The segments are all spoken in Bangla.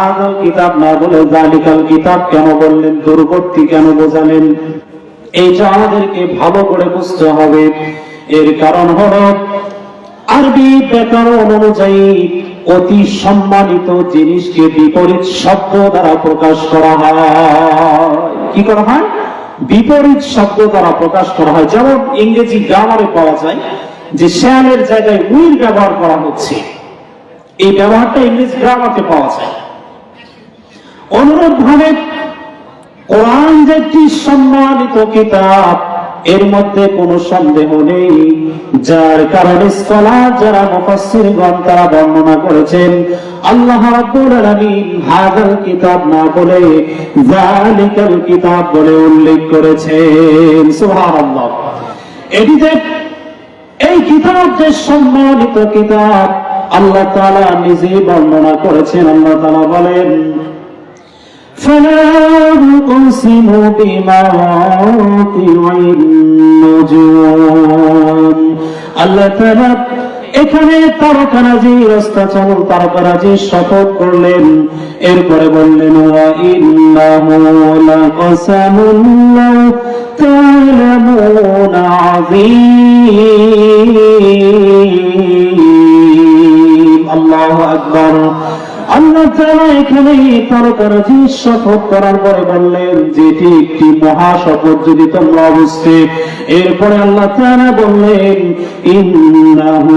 হাযাল কিতাব না বলে যালিকাল কিতাব কেন বললেন, দূরবর্তী কেন বোঝালেন? এইটা আমাদেরকে ভালো করে বুঝতে হবে। এর কারণ হলো আরবি ব্যাকরণ অনুযায়ী অতি সম্মানিত জিনিসকে বিপরীত শব্দ দ্বারা প্রকাশ করা হয়। কি করা হয়? বিপরীত শব্দ দ্বারা প্রকাশ করা হয়। যেমন ইংরেজি গ্রামারে পাওয়া যায় যে শ্যালের জায়গায় উইল ব্যবহার করা হচ্ছে, এই ব্যবহারটা ইংরেজি গ্রামারে পাওয়া যায়। অনুরূপ ভাবে কোরআন যে একটি সম্মানিত কিতাব, এর মধ্যে কোনো সন্দেহ নেই, যার কারণে স্কলার যারা মুফাসসিরগণ তারা বর্ণনা করেছেন আল্লাহ রাব্বুল আলামিন হাযাল কিতাব না বলে যালিকাল কিতাব বলে উল্লেখ করেছেন। সুবহানাল্লাহ। এটিতে এই কিতাব যে সম্মানিত কিতাব আল্লাহ তাআলা নিজে বর্ণনা করেছেন। আল্লাহ তাআলা বলেন فلا أقسم بمواقع النجوم। আল্লাহ তাআলা এখানে তারকারাজি রাস্তাচলন তারকারাজি শপথ করলেন, এরপরে বললেন ওয়া ইন্নাহু লাকাসামুন লাউ তা'লামুনা আযীম। আল্লাহু আকবার। আল্লাহ তাআলা এখানে তারকারাজি শপথ করার পরে বললেন যেটি একটি মহা শপথ যদি তোমরা বুঝতে। এরপরে আল্লাহ তাআলা বললেন ইন্নাহু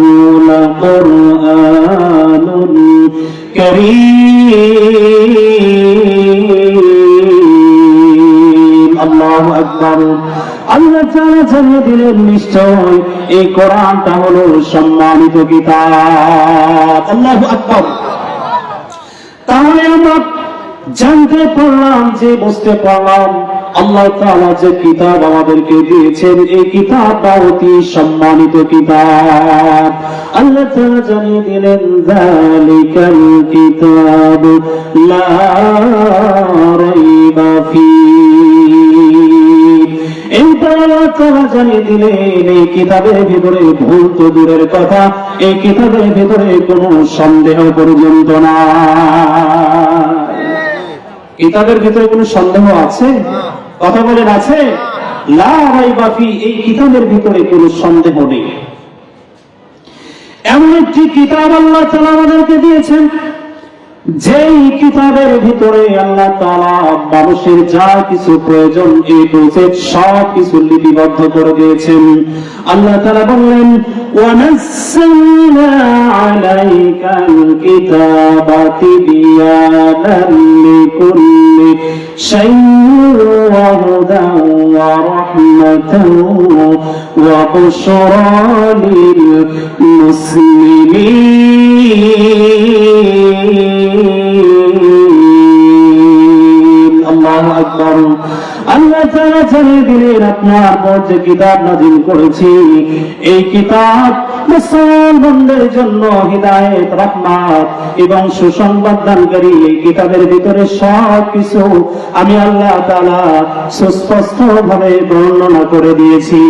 লাকুরআনুন কারীম। আল্লাহু আকবার। আল্লাহ তাআলা জানিয়ে দিলেন নিশ্চয় এই কোরআনটা হলো সম্মানিত কিতাব। আল্লাহু আকবার। তাহলে আমরা জানতে পারলাম, যে বুঝতে পারলাম আল্লাহ তাআলা যে কিতাব আমাদেরকে দিয়েছেন এই কিতাবটা অতি সম্মানিত কিতাব। আল্লাহ তাআলা জানিয়ে দিলেন যালিকাল কিতাব লা রাইবা ফীহি। এইটা আল্লাহ তাআলা জানিয়ে দিলেন এই কিতাবের ভিতরে ভুল তো দূরের কথা, এই কিতাবের ভিতরে কোনো সন্দেহ পর্যন্ত নাই। কিতাবের ভিতরে কোনো সন্দেহ আছে? কথা বলেন আছে? লা রাইবা ফীহি, এই কিতাবের ভিতরে কোনো সন্দেহ নেই। এমন একটি কিতাব আল্লাহ তাআলা আমাদেরকে দিয়েছেন যেই কিতাবের ভিতরে আল্লাহ তাআলা মানুষের যা কিছু প্রয়োজন এই প্রজেক্ট সব কিছু লিপিবদ্ধ করে দিয়েছেন। আল্লাহ তাআলা বললেন ওয়া নাযালনা আলাইকাল কিতাবা তিবয়ানান লিকুল্লি শাইইন ওয়া হুদান ওয়া রাহমাতান ওয়া বুশরা লিল মুসলিমিন। আল্লাহু আকবার। আল্লাহ তাআলা জানিয়ে দিলেন আপনার পর যে কিতাব নাযিল করেছি এই কিতাব মুসলমানদের জন্য হিদায়াত, রহমত এবং সুসংবাদ দানকারী। এই কিতাবের ভিতরে সব কিছু আমি আল্লাহ তাআলা সুস্পষ্ট ভাবে বর্ণনা করে দিয়েছি।